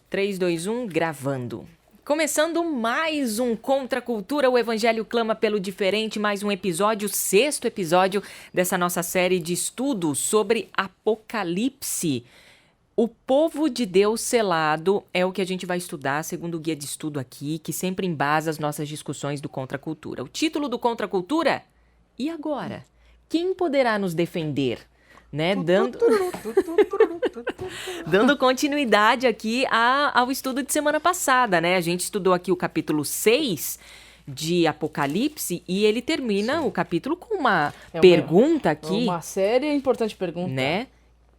3, 2, 1, gravando. Começando mais um Contra a Cultura, o Evangelho clama pelo diferente, mais um episódio, 6º episódio dessa nossa série de estudos sobre Apocalipse. O povo de Deus selado é o que a gente vai estudar, segundo o guia de estudo aqui, que sempre embasa as nossas discussões do Contra a Cultura. O título do Contra a Cultura? E agora? Quem poderá nos defender? Né? Dando continuidade aqui ao estudo de semana passada, né? A gente estudou aqui o capítulo 6 de Apocalipse e ele termina o capítulo com uma pergunta aqui. Uma séria e importante pergunta. Né?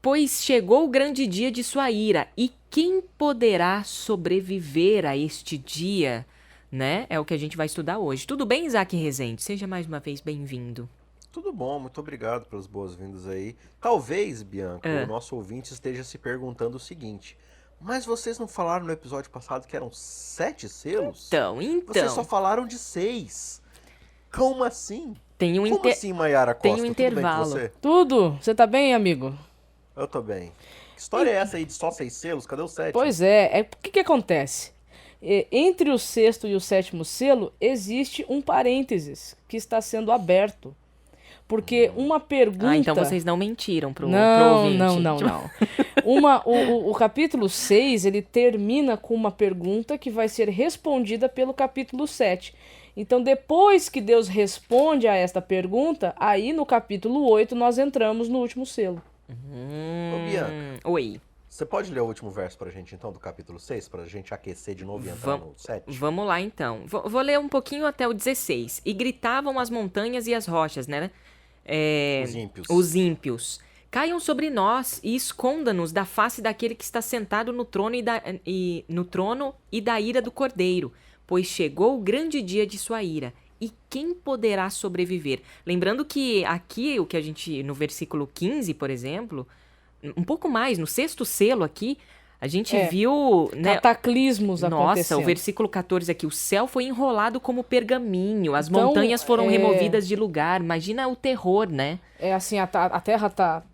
Pois chegou o grande dia de sua ira, e quem poderá sobreviver a este dia? Né? É o que a gente vai estudar hoje. Tudo bem, Isaac Rezende? Seja mais uma vez bem-vindo. Tudo bom, muito obrigado pelas boas-vindas aí. Talvez, Bianca, o nosso ouvinte esteja se perguntando o seguinte: mas vocês não falaram no episódio passado que eram 7 selos? Então. Vocês só falaram de 6. Como assim? Como assim, Mayara Costa? Tem um intervalo. Tudo bem com você? Tudo. Você tá bem, amigo? Eu tô bem. Que história é essa aí de só 6 selos? Cadê o 7? Pois é. O que acontece? Entre o 6º e o 7º selo, existe um parênteses que está sendo aberto. Porque uma pergunta... então vocês não mentiram pro não, ouvinte. Não. O capítulo 6, ele termina com uma pergunta que vai ser respondida pelo capítulo 7. Então, depois que Deus responde a esta pergunta, aí no capítulo 8 nós entramos no último selo. Ô, Bianca. Oi. Você pode ler o último verso pra gente, então, do capítulo 6, pra gente aquecer de novo e entrar no 7? Vamos lá, então. Vou ler um pouquinho até o 16. E gritavam as montanhas e as rochas, né? Os ímpios. Caiam sobre nós e esconda-nos da face daquele que está sentado no trono e da ira do Cordeiro, pois chegou o grande dia de sua ira. E quem poderá sobreviver? Lembrando que aqui, no versículo 15, por exemplo, um pouco mais, no 6º selo aqui, a gente viu... né, cataclismos acontecendo. Nossa, o versículo 14 aqui, o céu foi enrolado como pergaminho, as montanhas foram removidas de lugar. Imagina o terror, né? É assim, a Terra tá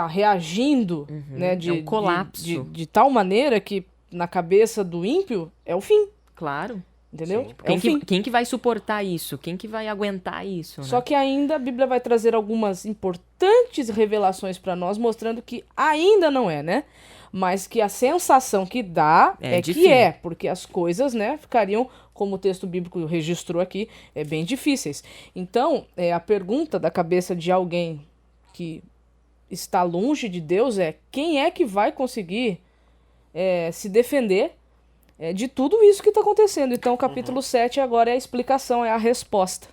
reagindo, né, um colapso. de tal maneira que na cabeça do ímpio é o fim. Claro. Entendeu? Sim, quem que vai suportar isso? Quem que vai aguentar isso? Só que ainda a Bíblia vai trazer algumas importantes revelações para nós, mostrando que ainda não é, né? Mas que a sensação que dá porque as coisas, né, ficariam, como o texto bíblico registrou aqui, bem difíceis. Então, a pergunta da cabeça de alguém que está longe de Deus é: quem é que vai conseguir se defender de tudo isso que está acontecendo? Então, o capítulo 7 agora é a explicação, é a resposta.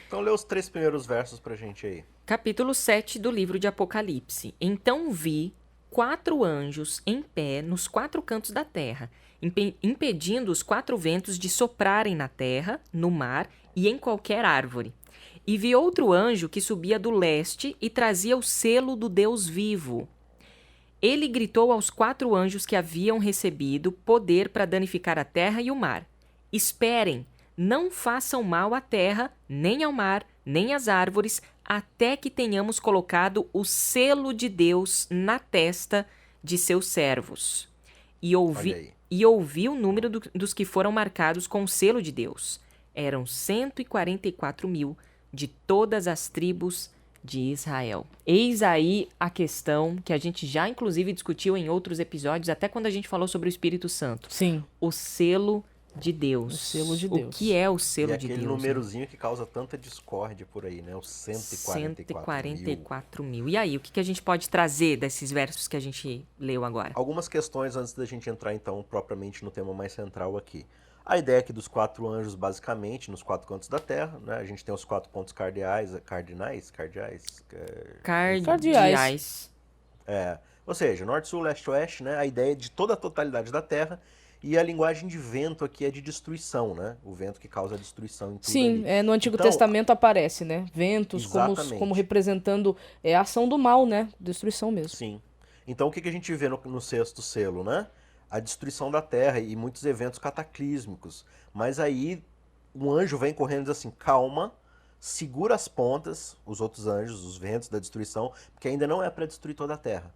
Então, lê os 3 primeiros versos pra gente aí. Capítulo 7 do livro de Apocalipse. Então vi 4 anjos em pé nos 4 cantos da terra, impedindo os 4 ventos de soprarem na terra, no mar e em qualquer árvore. E vi outro anjo que subia do leste e trazia o selo do Deus vivo. Ele gritou aos 4 anjos que haviam recebido poder para danificar a terra e o mar: esperem, não façam mal à terra, nem ao mar, nem às árvores, até que tenhamos colocado o selo de Deus na testa de seus servos. E ouvi o número dos que foram marcados com o selo de Deus. Eram 144 mil de todas as tribos de Israel. Eis aí a questão que a gente já inclusive discutiu em outros episódios, até quando a gente falou sobre o Espírito Santo. Sim. O selo de Deus. O selo de Deus. O que é o selo de Deus? Aquele númerozinho que causa tanta discórdia por aí, né? Os 144 mil. E aí, o que a gente pode trazer desses versos que a gente leu agora? Algumas questões antes da gente entrar, então, propriamente no tema mais central aqui. A ideia aqui dos 4 anjos, basicamente, nos 4 cantos da Terra, né? A gente tem os 4 pontos cardeais. Ou seja, norte, sul, leste, oeste, né? A ideia de toda a totalidade da Terra. E a linguagem de vento aqui é de destruição, né? O vento que causa destruição em tudo. Sim, ali. No Antigo Testamento aparece, né? Ventos como representando a ação do mal, né? Destruição mesmo. Sim. Então o que a gente vê no 6º selo, né? A destruição da terra e muitos eventos cataclísmicos. Mas aí um anjo vem correndo e diz assim: calma, segura as pontas, os outros anjos, os ventos da destruição, porque ainda não é para destruir toda a terra.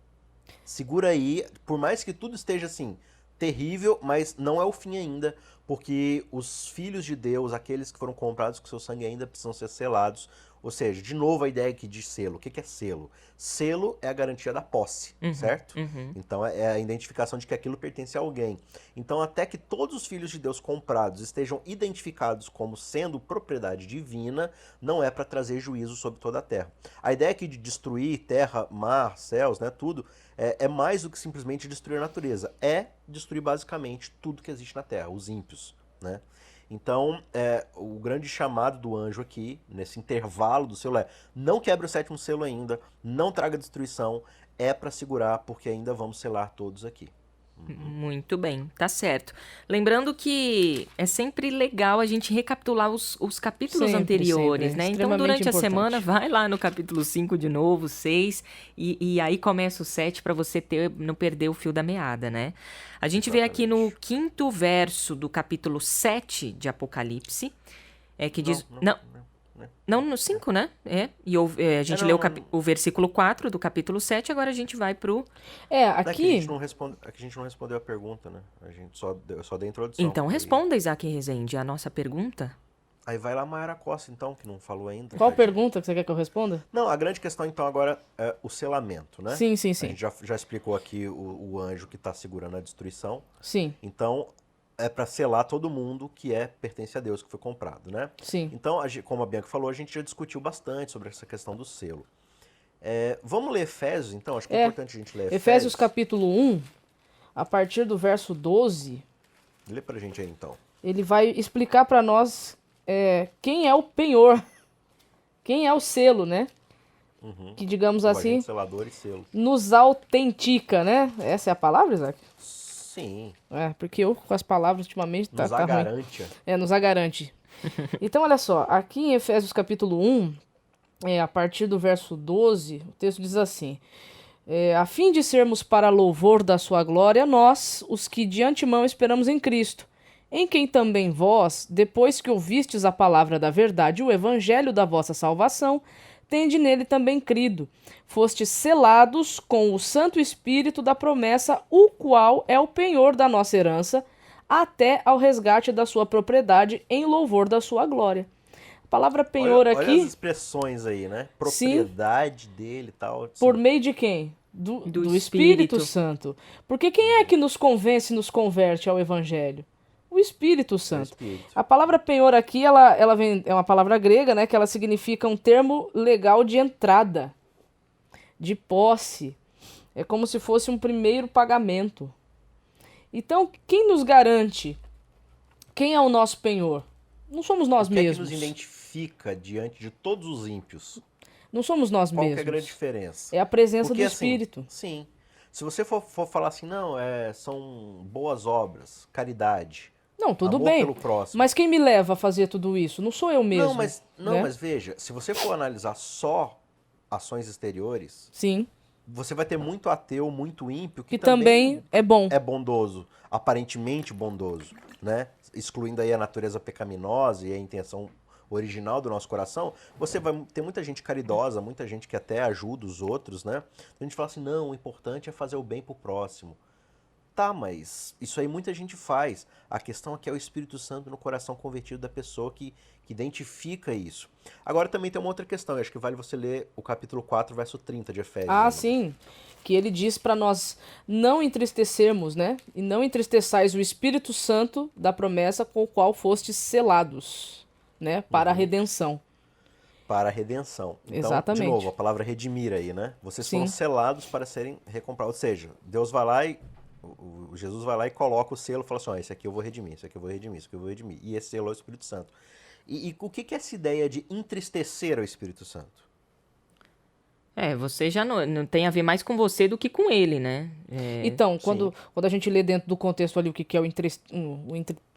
Segura aí, por mais que tudo esteja assim, terrível, mas não é o fim ainda, porque os filhos de Deus, aqueles que foram comprados com seu sangue, ainda precisam ser selados. Ou seja, de novo a ideia aqui de selo. O que é selo? Selo é a garantia da posse, certo? Então é a identificação de que aquilo pertence a alguém. Então até que todos os filhos de Deus comprados estejam identificados como sendo propriedade divina, não é para trazer juízo sobre toda a terra. A ideia aqui de destruir terra, mar, céus, né, tudo, é mais do que simplesmente destruir a natureza. É destruir basicamente tudo que existe na terra, os ímpios, né? Então, o grande chamado do anjo aqui, nesse intervalo do selo, não quebre o 7º selo ainda, não traga destruição, é para segurar, porque ainda vamos selar todos aqui. Muito bem, tá certo. Lembrando que é sempre legal a gente recapitular os capítulos anteriores, né? Então, durante a semana, vai lá no capítulo 5 de novo, 6, e aí começa o 7 para você não perder o fio da meada, né? A gente vê aqui no 5º verso do capítulo 7 de Apocalipse, que diz... Não, no 5, né? E a gente leu o versículo 4 do capítulo 7, agora a gente vai pro... Aqui... a gente não respondeu a pergunta, né? A gente só deu a introdução. Então responda, Isaac Rezende, a nossa pergunta. Aí vai lá Mayara Costa, então, que não falou ainda. Qual pergunta que você quer que eu responda? Não, a grande questão, então, agora é o selamento, né? Sim. A gente já explicou aqui o anjo que está segurando a destruição. Sim. Então... é para selar todo mundo que pertence a Deus, que foi comprado, né? Sim. Então, como a Bianca falou, a gente já discutiu bastante sobre essa questão do selo. Vamos ler Efésios, então? Acho que é importante a gente ler Efésios capítulo 1, a partir do verso 12. Lê pra gente aí, então. Ele vai explicar para nós quem é o penhor, quem é o selo, né? Que, digamos assim, selador e selo. Nos autentica, né? Essa é a palavra, Isaac? Sim. Porque eu com as palavras ultimamente nos agarante. Nos agarante. Então, olha só, aqui em Efésios capítulo 1, a partir do verso 12, o texto diz assim: a fim de sermos para louvor da sua glória, nós, os que de antemão esperamos em Cristo, em quem também vós, depois que ouvistes a palavra da verdade, o evangelho da vossa salvação, tende nele também crido. Fostes selados com o Santo Espírito da promessa, o qual é o penhor da nossa herança, até ao resgate da sua propriedade, em louvor da sua glória. A palavra penhor aqui... Olha as expressões aí, né? Propriedade dele e tal. Assim. Por meio de quem? Do Espírito Santo. Porque quem é que nos convence e nos converte ao Evangelho? O Espírito Santo. A palavra penhor aqui, ela vem, é uma palavra grega, né? Que ela significa um termo legal de entrada, de posse. É como se fosse um primeiro pagamento. Então, quem nos garante? Quem é o nosso penhor? Não somos nós mesmos. O que nos identifica diante de todos os ímpios? Não somos nós mesmos. Qual que é a grande diferença? É a presença do Espírito. Sim. Se você for falar assim, não, são boas obras, caridade... Não, tudo amor bem. Pelo próximo. Mas quem me leva a fazer tudo isso? Não sou eu mesmo. Mas veja, se você for analisar só ações exteriores, sim, você vai ter muito ateu, muito ímpio que também é bom. É bondoso, aparentemente bondoso, né? Excluindo aí a natureza pecaminosa e a intenção original do nosso coração, você vai ter muita gente caridosa, muita gente que até ajuda os outros, né? A gente fala assim, não, o importante é fazer o bem pro próximo. Tá, mas isso aí muita gente faz. A questão aqui é o Espírito Santo no coração convertido da pessoa que identifica isso. Agora também tem uma outra questão, eu acho que vale você ler o capítulo 4, verso 30 de Efésios. Ah, sim, que ele diz para nós não entristecermos, né? E não entristeçais o Espírito Santo da promessa com o qual fostes selados, né? Para a redenção. Para a redenção. Então, exatamente. De novo, a palavra redimir aí, né? Vocês foram selados para serem recomprados. Ou seja, Deus vai lá e Jesus vai lá e coloca o selo e fala assim, esse aqui eu vou redimir, esse aqui eu vou redimir, esse aqui eu vou redimir. E esse selo é o Espírito Santo. E o que é essa ideia de entristecer o Espírito Santo? Você já não tem a ver mais com você do que com ele, né? Então, quando a gente lê dentro do contexto ali o que é o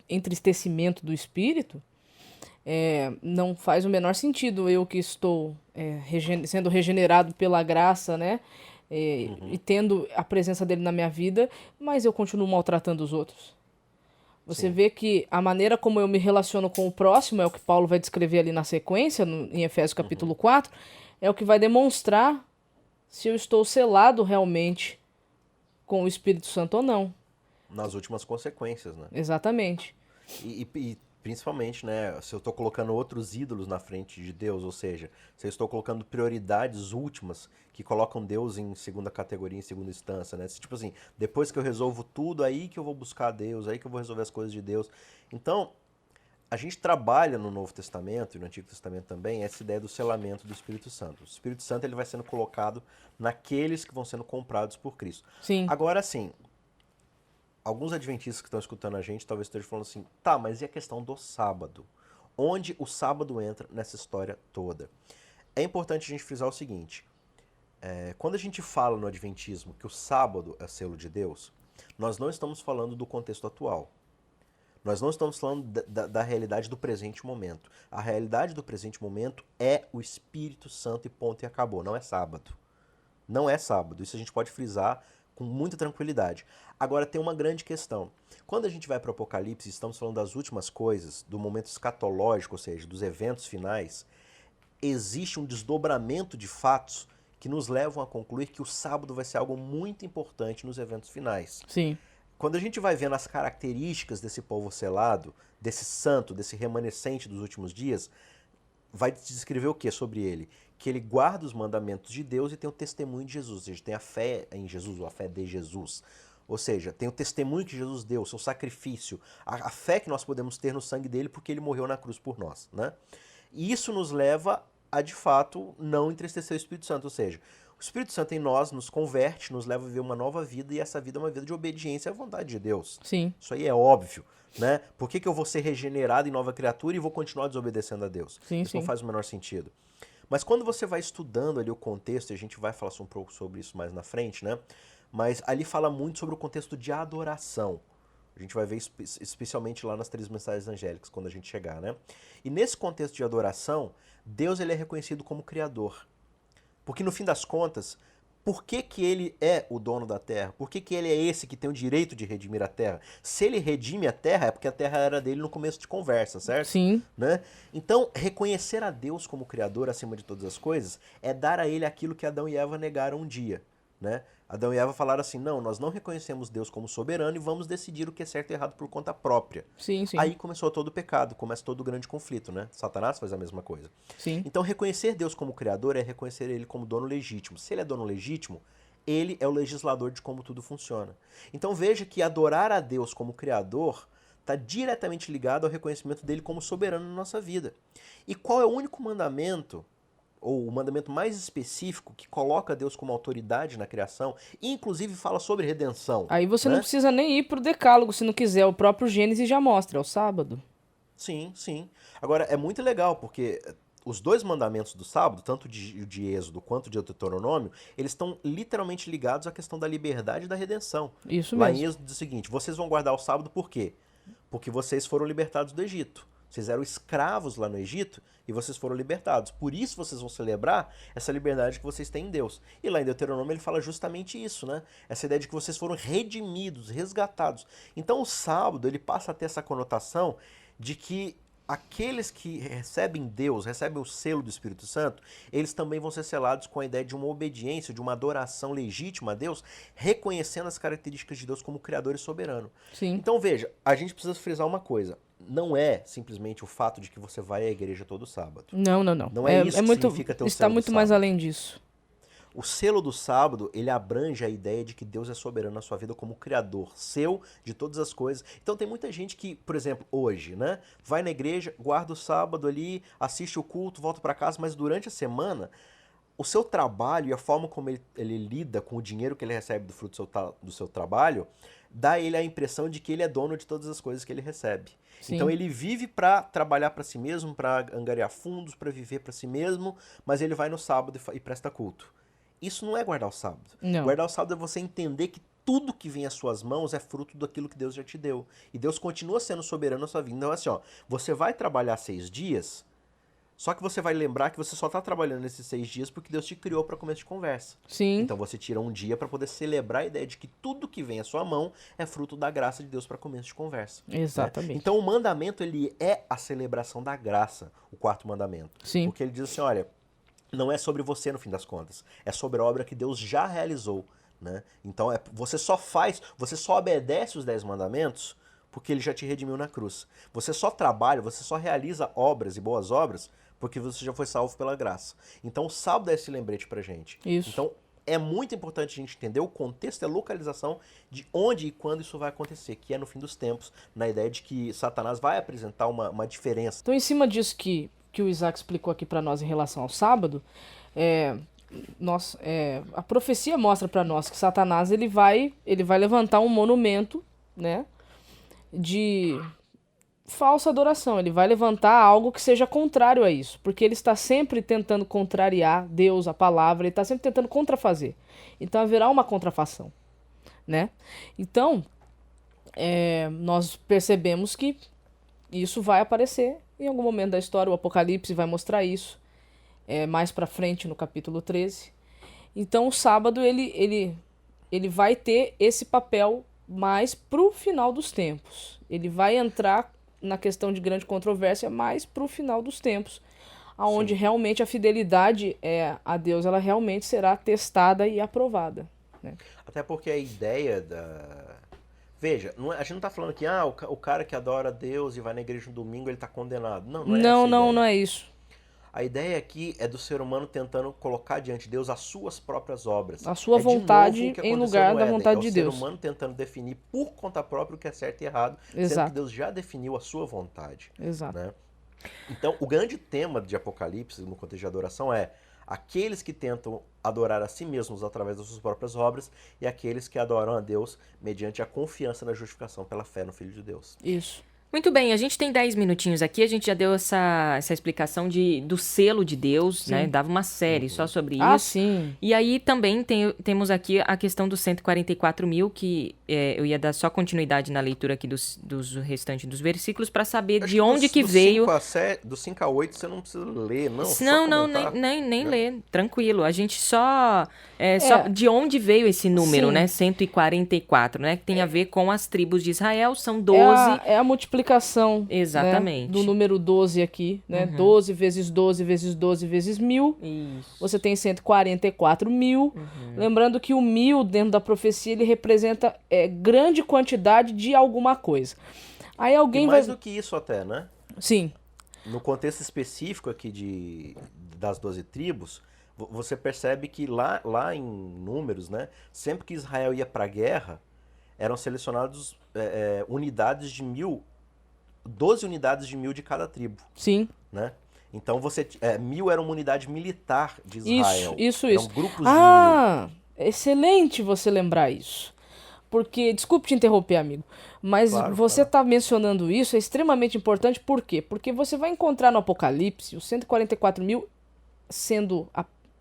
entristecimento do Espírito, não faz o menor sentido eu que estou sendo regenerado pela graça, né? E tendo a presença dele na minha vida, mas eu continuo maltratando os outros. Você vê que a maneira como eu me relaciono com o próximo, é o que Paulo vai descrever ali na sequência, em Efésios capítulo 4, é o que vai demonstrar se eu estou selado realmente com o Espírito Santo ou não. Nas últimas consequências, né? Exatamente. E principalmente, né, se eu estou colocando outros ídolos na frente de Deus, ou seja, se eu estou colocando prioridades últimas que colocam Deus em segunda categoria, em segunda instância, né? Tipo assim, depois que eu resolvo tudo, aí que eu vou buscar Deus, aí que eu vou resolver as coisas de Deus. Então, a gente trabalha no Novo Testamento e no Antigo Testamento também essa ideia do selamento do Espírito Santo. O Espírito Santo ele vai sendo colocado naqueles que vão sendo comprados por Cristo. Sim. Agora, sim, alguns adventistas que estão escutando a gente talvez estejam falando assim, tá, mas e a questão do sábado? Onde o sábado entra nessa história toda? É importante a gente frisar o seguinte, quando a gente fala no adventismo que o sábado é selo de Deus, nós não estamos falando do contexto atual. Nós não estamos falando da realidade do presente momento. A realidade do presente momento é o Espírito Santo e ponto e acabou, não é sábado. Não é sábado, isso a gente pode frisar com muita tranquilidade. Agora tem uma grande questão. Quando a gente vai para o Apocalipse, estamos falando das últimas coisas, do momento escatológico, ou seja, dos eventos finais, existe um desdobramento de fatos que nos levam a concluir que o sábado vai ser algo muito importante nos eventos finais. Sim. Quando a gente vai vendo as características desse povo selado, desse santo, desse remanescente dos últimos dias, vai descrever o que sobre ele? Que ele guarda os mandamentos de Deus e tem o testemunho de Jesus, ou seja, tem a fé em Jesus, ou a fé de Jesus. Ou seja, tem o testemunho que Jesus deu, o seu sacrifício, a fé que nós podemos ter no sangue dele porque ele morreu na cruz por nós, né? E isso nos leva a, de fato, não entristecer o Espírito Santo, ou seja, o Espírito Santo em nós nos converte, nos leva a viver uma nova vida e essa vida é uma vida de obediência à vontade de Deus. Sim. Isso aí é óbvio, né? Por que eu vou ser regenerado em nova criatura e vou continuar desobedecendo a Deus? Sim, isso sim. não faz o menor sentido. Mas quando você vai estudando ali o contexto, e a gente vai falar um pouco sobre isso mais na frente, né? Mas ali fala muito sobre o contexto de adoração. A gente vai ver especialmente lá nas 3 mensagens angélicas, quando a gente chegar, né? E nesse contexto de adoração, Deus ele é reconhecido como Criador. Porque no fim das contas, por que ele é o dono da terra? Por que ele é esse que tem o direito de redimir a terra? Se ele redime a terra, é porque a terra era dele no começo de conversa, certo? Sim. Né? Então, reconhecer a Deus como Criador acima de todas as coisas é dar a ele aquilo que Adão e Eva negaram um dia. Né? Adão e Eva falaram assim, não, nós não reconhecemos Deus como soberano e vamos decidir o que é certo e errado por conta própria. Sim, sim. Aí começou todo o pecado, começa todo o grande conflito, né? Satanás faz a mesma coisa. Sim. Então reconhecer Deus como Criador é reconhecer ele como dono legítimo. Se ele é dono legítimo, ele é o legislador de como tudo funciona. Então veja que adorar a Deus como Criador está diretamente ligado ao reconhecimento dele como soberano na nossa vida. E qual é o único mandamento ou o mandamento mais específico que coloca Deus como autoridade na criação e inclusive fala sobre redenção? Aí você né? não precisa nem ir pro decálogo, se não quiser. O próprio Gênesis já mostra, é o sábado. Sim, sim. Agora, é muito legal, porque os 2 mandamentos do sábado, tanto de Êxodo quanto de Deuteronômio, eles estão literalmente ligados à questão da liberdade e da redenção. Isso Lá mesmo. em Êxodo diz o seguinte, vocês vão guardar o sábado por quê? Porque vocês foram libertados do Egito. Vocês eram escravos lá no Egito e vocês foram libertados. Por isso vocês vão celebrar essa liberdade que vocês têm em Deus. E lá em Deuteronômio ele fala justamente isso, né? Essa ideia de que vocês foram redimidos, resgatados. Então o sábado ele passa a ter essa conotação de que aqueles que recebem Deus, recebem o selo do Espírito Santo, eles também vão ser selados com a ideia de uma obediência, de uma adoração legítima a Deus, reconhecendo as características de Deus como Criador e soberano. Sim. Então veja, a gente precisa frisar uma coisa. Não é simplesmente o fato de que você vai à igreja todo sábado. Não. Não é isso que significa ter o está selo do muito mais sábado. além disso. O selo do sábado, ele abrange a ideia de que Deus é soberano na sua vida como criador, seu, de todas as coisas. Então tem muita gente que, por exemplo, hoje, né, vai na igreja, guarda o sábado ali, assiste o culto, volta para casa, mas durante a semana, o seu trabalho e a forma como ele lida com o dinheiro que ele recebe do fruto do seu trabalho, dá a ele a impressão de que ele é dono de todas as coisas que ele recebe. Sim. Então ele vive para trabalhar para si mesmo, para angariar fundos, para viver para si mesmo, mas ele vai no sábado e presta culto. Isso não é guardar o sábado. Não. Guardar o sábado é você entender que tudo que vem às suas mãos é fruto daquilo que Deus já te deu. E Deus continua sendo soberano na sua vida. Então assim, ó, você vai trabalhar 6 dias, só que você vai lembrar que você só está trabalhando nesses 6 dias porque Deus te criou para começo de conversa. Sim. Então você tira um dia para poder celebrar a ideia de que tudo que vem à sua mão é fruto da graça de Deus para começo de conversa. Exatamente. Né? Então o mandamento ele é a celebração da graça, o 4º mandamento. Sim. Porque ele diz assim, olha, não é sobre você no fim das contas, é sobre a obra que Deus já realizou né? Então você só obedece os 10 mandamentos porque ele já te redimiu na cruz. Você só trabalha, você só realiza obras e boas obras porque você já foi salvo pela graça. Então o sábado dá esse lembrete pra gente. Isso. Então é muito importante a gente entender o contexto e a localização de onde e quando isso vai acontecer, que é no fim dos tempos, na ideia de que Satanás vai apresentar uma diferença. Então, em cima disso que o Isaac explicou aqui para nós em relação ao sábado, a profecia mostra para nós que Satanás ele vai levantar um monumento, né, de falsa adoração. Ele vai levantar algo que seja contrário a isso, porque ele está sempre tentando contrariar Deus, a palavra, ele está sempre tentando contrafazer. Então haverá uma contrafação, né? Então, nós percebemos que isso vai aparecer em algum momento da história, o Apocalipse vai mostrar isso, mais pra frente no capítulo 13. Então o sábado ele vai ter esse papel mais pro final dos tempos. Ele vai entrar na questão de grande controvérsia mais pro final dos tempos, aonde realmente a fidelidade a Deus ela realmente será testada e aprovada, né? Até porque a ideia da... Veja, a gente não tá falando que o cara que adora Deus e vai na igreja no domingo, ele tá condenado. Não, não é essa a ideia. Não é isso. A ideia aqui é do ser humano tentando colocar diante de Deus as suas próprias obras. A sua vontade novo, em lugar da vontade de Deus. É o ser humano tentando definir por conta própria o que é certo e errado, Exato. sendo que Deus já definiu a sua vontade. Exato. Né? Então, o grande tema de Apocalipse, no contexto de adoração, é aqueles que tentam adorar a si mesmos através das suas próprias obras e aqueles que adoram a Deus mediante a confiança na justificação pela fé no Filho de Deus. Isso. Muito bem, a gente tem 10 minutinhos aqui, a gente já deu essa explicação do selo de Deus, né? Dava uma série só sobre isso. Sim. E aí também temos aqui a questão dos 144 mil, que eu ia dar só continuidade na leitura aqui dos restantes dos versículos para saber de onde que veio... Do 5 a 8 você não precisa ler, não. Não, nem ler, tranquilo. A gente só de onde veio esse número, né? 144, né? Que tem a ver com as tribos de Israel, são 12. É a multiplicação. Exatamente. Né, do número 12 aqui, né? 12 vezes 12 vezes 12 vezes 1000. Isso. Você tem 144 mil. Lembrando que o 1000 dentro da profecia ele representa grande quantidade de alguma coisa. Aí alguém e mais do que isso até, né? Sim. No contexto específico aqui das 12 tribos, você percebe que lá em Números, né? Sempre que Israel ia para a guerra, eram selecionados unidades de 1000, 12 unidades de 1000 de cada tribo. Sim. Né? Então 1000 era uma unidade militar de Israel. Isso. Eram grupos de 1000. Excelente você lembrar isso. Porque, desculpe te interromper, amigo, mas claro, você tá mencionando isso, é extremamente importante, por quê? Porque você vai encontrar no Apocalipse os 144 mil sendo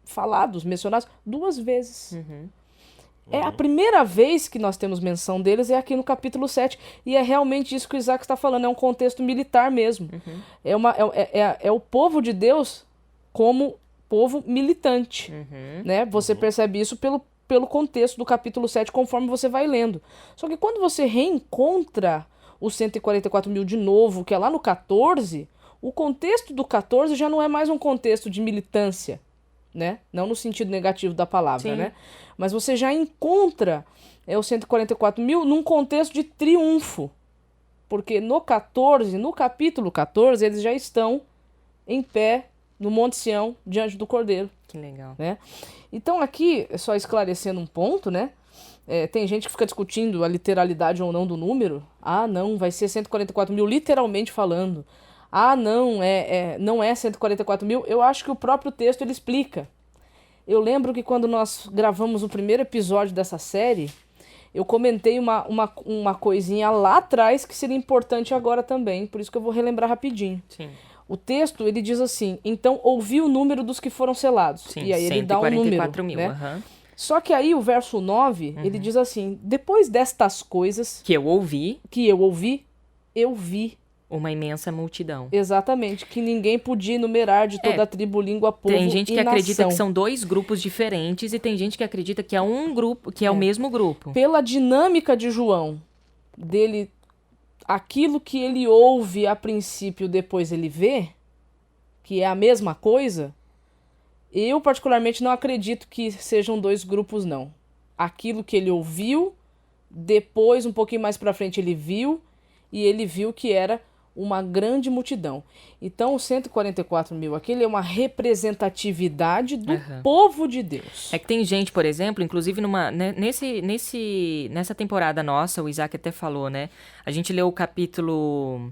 falados, mencionados, 2 vezes. A primeira vez que nós temos menção deles é aqui no capítulo 7, e é realmente isso que o Isaac está falando, é um contexto militar mesmo. É o povo de Deus como povo militante, né? Você percebe isso pelo contexto do capítulo 7, conforme você vai lendo. Só que quando você reencontra os 144 mil de novo, que é lá no 14, o contexto do 14 já não é mais um contexto de militância, né? Não no sentido negativo da palavra, Sim. né? Mas você já encontra os 144 mil num contexto de triunfo. Porque no capítulo 14, eles já estão em pé no Monte Sião, diante do Cordeiro. Que legal. Né? Então aqui, só esclarecendo um ponto, né? Tem gente que fica discutindo a literalidade ou não do número. Não, vai ser 144 mil literalmente falando. Não é 144 mil. Eu acho que o próprio texto ele explica. Eu lembro que quando nós gravamos o primeiro episódio dessa série, eu comentei uma coisinha lá atrás que seria importante agora também, por isso que eu vou relembrar rapidinho. Sim. O texto, ele diz assim, então ouvi o número dos que foram selados. Sim, e aí ele dá um número. 144 mil, né? Só que aí o verso 9, ele diz assim, depois destas coisas que eu ouvi, eu vi. Uma imensa multidão. Exatamente, que ninguém podia enumerar de toda a tribo, língua, povo e nação. Tem gente que acredita que são 2 grupos diferentes e tem gente que acredita que é um grupo, que é o mesmo grupo. Pela dinâmica de João, dele, aquilo que ele ouve a princípio, depois ele vê, que é a mesma coisa, eu particularmente não acredito que sejam 2 grupos, não. aquilo que ele ouviu, depois, um pouquinho mais para frente, ele viu, e ele viu que era uma grande multidão. Então, os 144 mil aqui, ele é uma representatividade do povo de Deus. É que tem gente, por exemplo, inclusive nessa temporada nossa, o Isaac até falou, né? A gente leu o capítulo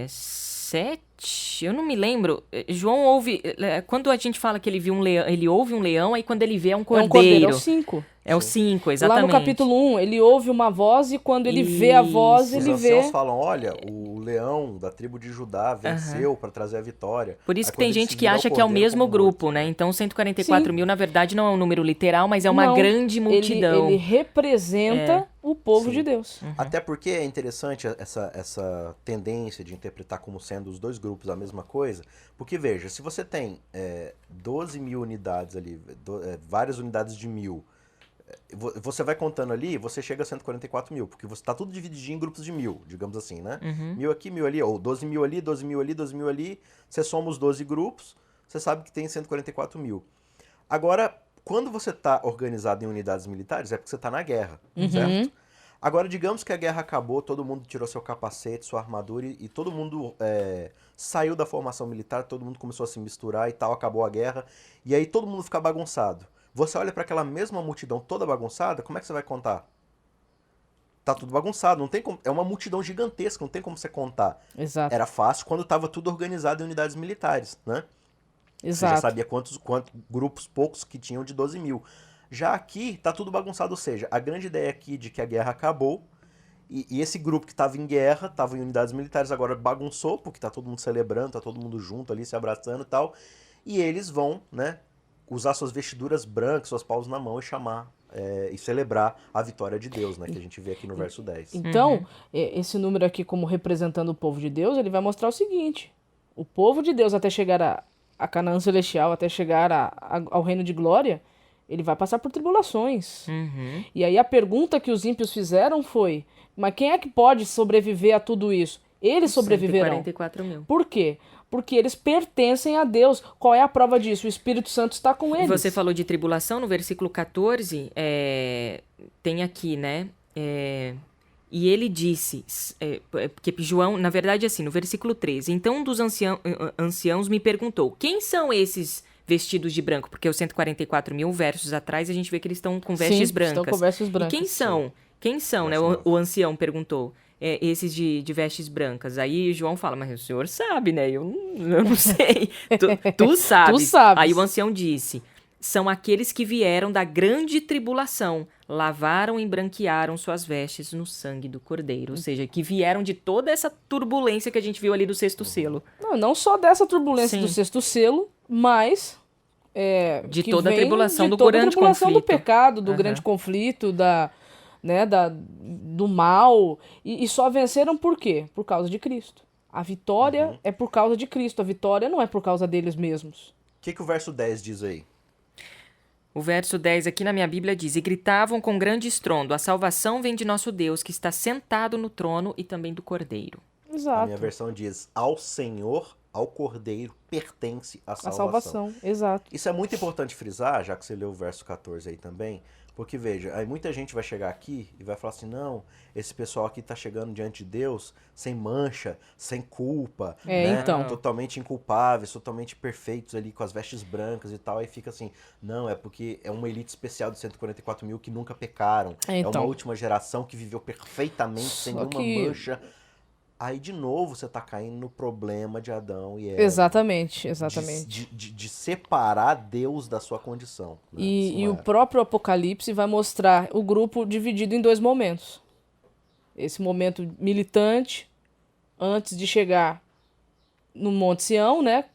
7, eu não me lembro. João ouve, quando a gente fala que ele viu um leão, ele ouve um leão, aí quando ele vê é um cordeiro. É um cordeiro, é o 5. É o 5, exatamente. Lá no capítulo 1, ele ouve uma voz e quando ele vê a voz, ele vê... Os anciãos falam, olha, o leão da tribo de Judá venceu para trazer a vitória. Por isso que tem gente que acha que é o mesmo grupo, né? Então 144 mil, na verdade, não é um número literal, mas é uma grande multidão. Ele representa o povo de Deus. Até porque é interessante essa tendência de interpretar como sendo os dois grupos a mesma coisa, porque veja, se você tem 12 mil unidades ali, várias unidades de 1000, você vai contando ali, você chega a 144 mil, porque você está tudo dividido em grupos de 1000, digamos assim, né? 1000 aqui, 1000 ali, ou 12 mil ali, 12 mil ali, 12 mil ali, você soma os 12 grupos, você sabe que tem 144 mil. Agora, quando você está organizado em unidades militares, é porque você está na guerra, certo? Agora, digamos que a guerra acabou, todo mundo tirou seu capacete, sua armadura, e todo mundo saiu da formação militar, todo mundo começou a se misturar e tal, acabou a guerra, e aí todo mundo fica bagunçado. Você olha para aquela mesma multidão toda bagunçada, como é que você vai contar? Tá tudo bagunçado, não tem como, é uma multidão gigantesca, não tem como você contar. Exato. Era fácil quando estava tudo organizado em unidades militares, né? Exato. Você já sabia quantos grupos poucos que tinham de 12 mil. Já aqui tá tudo bagunçado, ou seja, a grande ideia aqui de que a guerra acabou, e esse grupo que estava em guerra, estava em unidades militares, agora bagunçou, porque tá todo mundo celebrando, tá todo mundo junto ali, se abraçando e tal, e eles vão, né, usar suas vestiduras brancas, suas paus na mão e chamar e celebrar a vitória de Deus, né? Que a gente vê aqui no verso 10. Então, esse número aqui como representando o povo de Deus, ele vai mostrar o seguinte: o povo de Deus até chegar a Canaã Celestial, até chegar ao reino de glória, ele vai passar por tribulações. E aí a pergunta que os ímpios fizeram foi, mas quem é que pode sobreviver a tudo isso? Eles sobreviverão. 144 mil. Por quê? Porque eles pertencem a Deus. Qual é a prova disso? O Espírito Santo está com eles. Você falou de tribulação, no versículo 14, tem aqui, né? E ele disse, porque João, na verdade, assim, no versículo 13, então um dos anciãos me perguntou, quem são esses vestidos de branco? Porque os 144 mil versos atrás, a gente vê que eles estão com vestes brancas. Estão com vestes brancas. E quem são? Sim. Quem são, né? O ancião perguntou. Esses de vestes brancas. Aí João fala, mas o senhor sabe, né? Eu não sei. Tu sabes. Tu sabes. Aí o ancião disse, são aqueles que vieram da grande tribulação, lavaram e branquearam suas vestes no sangue do Cordeiro. Ou seja, que vieram de toda essa turbulência que a gente viu ali do sexto selo. Não só dessa turbulência do sexto selo, mas... de toda a tribulação do grande conflito. De toda a tribulação do pecado, do grande conflito, do mal, e só venceram por quê? Por causa de Cristo. A vitória é por causa de Cristo, a vitória não é por causa deles mesmos. O que o verso 10 diz aí? O verso 10 aqui na minha Bíblia diz, e gritavam com grande estrondo, a salvação vem de nosso Deus, que está sentado no trono e também do Cordeiro. Exato. A minha versão diz, ao Senhor, ao Cordeiro, pertence a salvação. A salvação, exato. Isso é muito importante frisar, já que você leu o verso 14 aí também, porque veja, aí muita gente vai chegar aqui e vai falar assim, não, esse pessoal aqui tá chegando diante de Deus sem mancha, sem culpa, né? Então. Totalmente inculpáveis, totalmente perfeitos ali, com as vestes brancas e tal, aí fica assim, não, é porque é uma elite especial de 144 mil que nunca pecaram, é uma última geração que viveu perfeitamente, sem nenhuma mancha. Aí, de novo, você tá caindo no problema de Adão e Eva. Exatamente. De separar Deus da sua condição. Né? E o próprio Apocalipse vai mostrar o grupo dividido em dois momentos. Esse momento militante, antes de chegar no Monte Sião, né?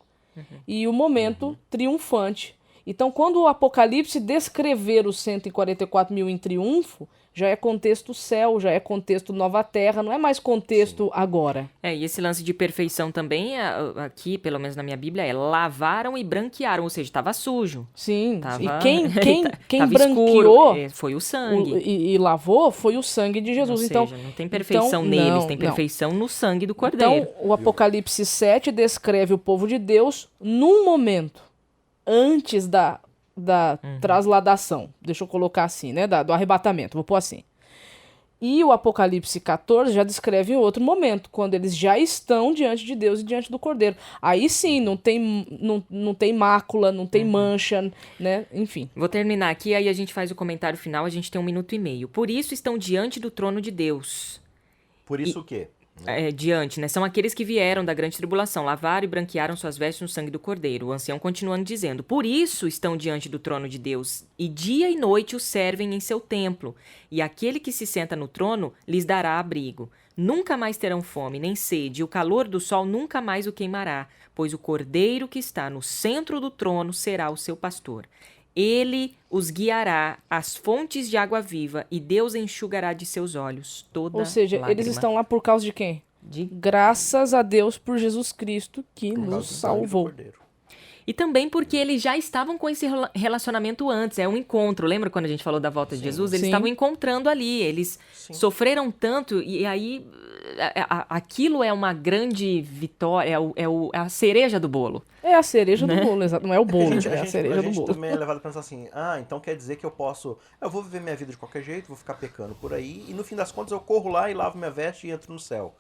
E o momento triunfante. Então, quando o Apocalipse descrever os 144 mil em triunfo, já é contexto céu, já é contexto nova terra, não é mais contexto agora. E esse lance de perfeição também, aqui, pelo menos na minha Bíblia, lavaram e branquearam, ou seja, estava sujo. Sim, tava, e quem tava branqueou escuro, foi o sangue. E lavou foi o sangue de Jesus. Ou então, seja, não tem perfeição neles, tem perfeição no sangue do Cordeiro. Então, o Apocalipse 7 descreve o povo de Deus num momento antes da da trasladação, deixa eu colocar assim, né, do arrebatamento, vou pôr assim. E o Apocalipse 14 já descreve em outro momento, quando eles já estão diante de Deus e diante do Cordeiro. Aí sim, não tem mácula, não tem mancha, né? Enfim. Vou terminar aqui, aí a gente faz o comentário final, a gente tem 1 minuto e meio. Por isso estão diante do trono de Deus. Por isso o quê? Diante, né? São aqueles que vieram da grande tribulação, lavaram e branquearam suas vestes no sangue do Cordeiro. O ancião continuando dizendo, por isso estão diante do trono de Deus, e dia e noite o servem em seu templo, e aquele que se senta no trono lhes dará abrigo. Nunca mais terão fome, nem sede, e o calor do sol nunca mais o queimará, pois o Cordeiro que está no centro do trono será o seu pastor. Ele os guiará às fontes de água viva, e Deus enxugará de seus olhos toda Ou seja, lágrima. eles estão lá por causa de quem? Graças a Deus por Jesus Cristo que nos salvou. E também porque eles já estavam com esse relacionamento antes. É um encontro. Lembra quando a gente falou da volta de Jesus? Eles estavam encontrando ali. Eles sofreram tanto. E aí, aquilo é uma grande vitória. É a cereja do bolo. É a cereja do bolo, exato. Não é o bolo, é a cereja do bolo. A gente também é levado a pensar assim, então quer dizer que eu vou viver minha vida de qualquer jeito, vou ficar pecando por aí, e no fim das contas eu corro lá e lavo minha veste e entro no céu.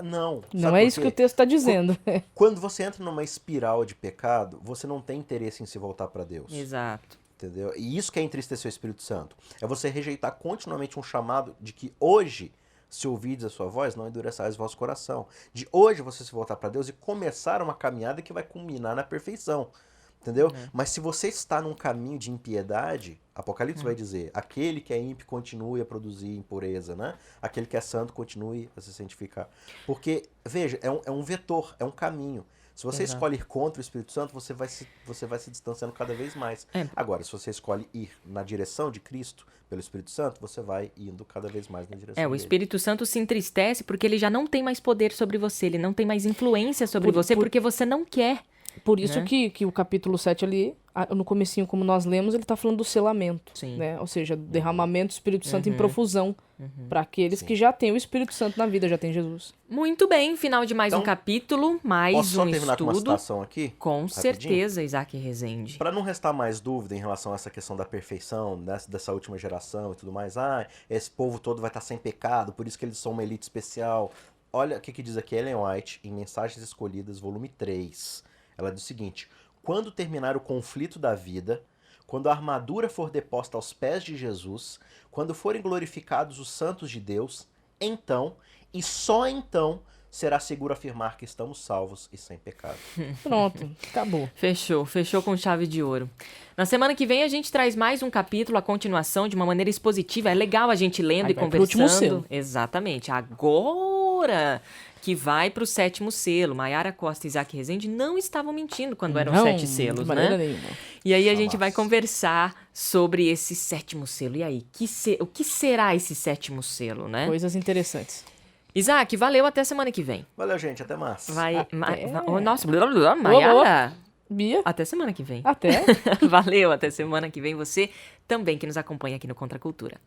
Não. Não é isso que o texto está dizendo. Quando você entra numa espiral de pecado, você não tem interesse em se voltar para Deus. Exato. Entendeu? E isso que é entristecer o Espírito Santo. É você rejeitar continuamente um chamado de que hoje, se ouvides a sua voz, não endureçais o vosso coração. De hoje você se voltar para Deus e começar uma caminhada que vai culminar na perfeição. Entendeu? Mas se você está num caminho de impiedade, Apocalipse vai dizer, aquele que é ímpio continue a produzir impureza, né? Aquele que é santo continue a se santificar. Porque, veja, é um vetor, é um caminho. Se você escolhe ir contra o Espírito Santo, você vai se distanciando cada vez mais. Agora, se você escolhe ir na direção de Cristo, pelo Espírito Santo, você vai indo cada vez mais na direção dele. O Espírito Santo se entristece porque ele já não tem mais poder sobre você, ele não tem mais influência sobre você porque você não quer. Por isso que o capítulo 7 ali, no comecinho, como nós lemos, ele está falando do selamento. Né? Ou seja, derramamento do Espírito Santo em profusão para aqueles que já têm o Espírito Santo na vida, já tem Jesus. Muito bem, final de mais um capítulo, mais posso um terminar estudo. Com uma citação aqui? Com rapidinho? certeza, Isaac Rezende. Para não restar mais dúvida em relação a essa questão da perfeição, dessa última geração e tudo mais, esse povo todo vai estar sem pecado, por isso que eles são uma elite especial. Olha o que diz aqui Ellen White, em Mensagens Escolhidas, volume 3. Ela diz o seguinte, quando terminar o conflito da vida, quando a armadura for deposta aos pés de Jesus, quando forem glorificados os santos de Deus, então, e só então, será seguro afirmar que estamos salvos e sem pecado. Pronto, acabou. Fechou com chave de ouro. Na semana que vem a gente traz mais um capítulo, a continuação, de uma maneira expositiva. É legal a gente lendo e conversando. Último selo. Exatamente. Agora que vai para o 7º selo. Maiara Costa e Isaac Rezende não estavam mentindo quando eram 7 selos, de maneira né? nenhuma. E aí a gente vai conversar sobre esse 7º selo. E aí, o que será esse 7º selo, né? Coisas interessantes. Isaac, valeu, até semana que vem. Valeu, gente, até mais. Nossa, Maiara. Bia. Até semana que vem. Até. Valeu, até semana que vem. Você também que nos acompanha aqui no Contra a Cultura.